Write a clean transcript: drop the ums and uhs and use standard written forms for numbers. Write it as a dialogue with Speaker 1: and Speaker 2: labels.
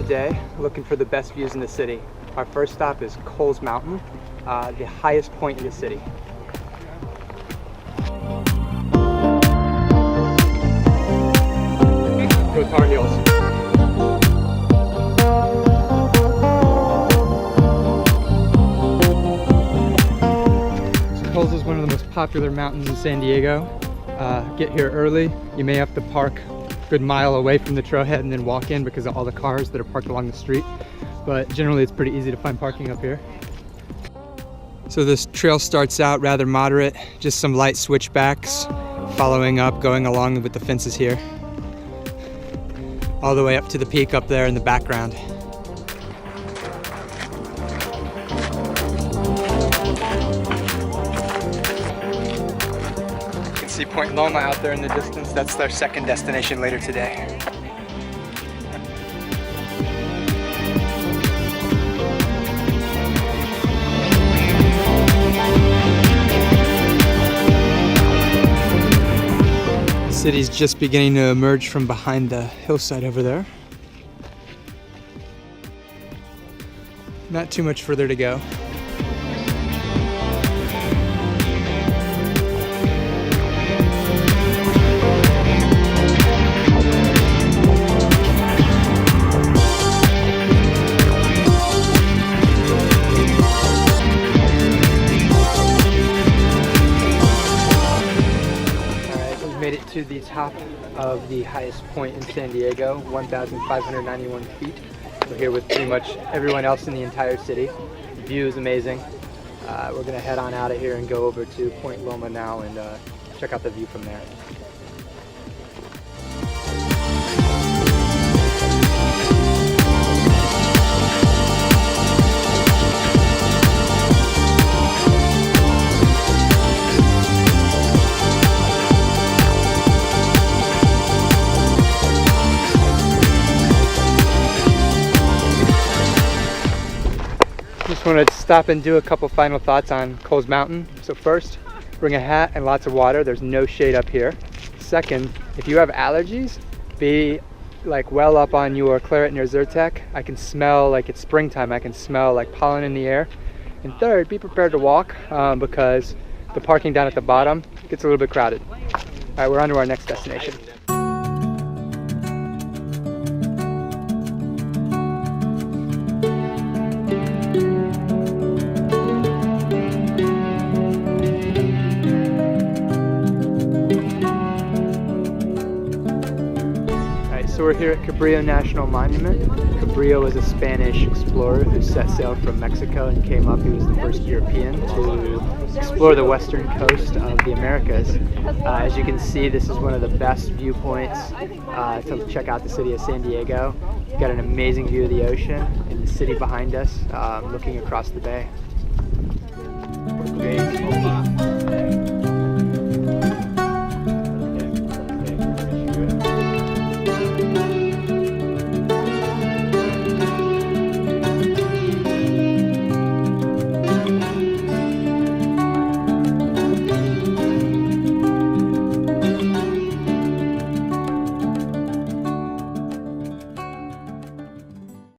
Speaker 1: day, looking for the best views in the city. Our first stop is Cowles Mountain, the highest point in the city. Go Tar Heels. So Cowles is one of the most popular mountains in San Diego. Get here early. You may have to park a good mile away from the trailhead and then walk in because of all the cars that are parked along the street. But generally it's pretty easy to find parking up here. So this trail starts out rather moderate, just some light switchbacks, following up, going along with the fences here, all the way up to the peak up there in the background. You can see Point Loma out there in the distance. That's their second destination later today. The city's just beginning to emerge from behind the hillside over there. Not too much further to go. To the top of the highest point in San Diego, 1,591 feet. We're here with pretty much everyone else in the entire city. The view is amazing. We're gonna head on out of here and go over to Point Loma now and check out the view from there. Just wanted to stop and do a couple final thoughts on Cowles Mountain. So first, bring a hat and lots of water. There's no shade up here. Second, if you have allergies, be like well up on your claret and your Zyrtec. I can smell like it's springtime. I can smell like pollen in the air. And third, be prepared to walk because the parking down at the bottom gets a little bit crowded. All right, we're on to our next destination. So we're here at Cabrillo National Monument. Cabrillo was a Spanish explorer who set sail from Mexico and came up. He was the first European to explore the western coast of the Americas. As you can see, this is one of the best viewpoints to check out the city of San Diego. We've got an amazing view of the ocean and the city behind us, looking across the bay.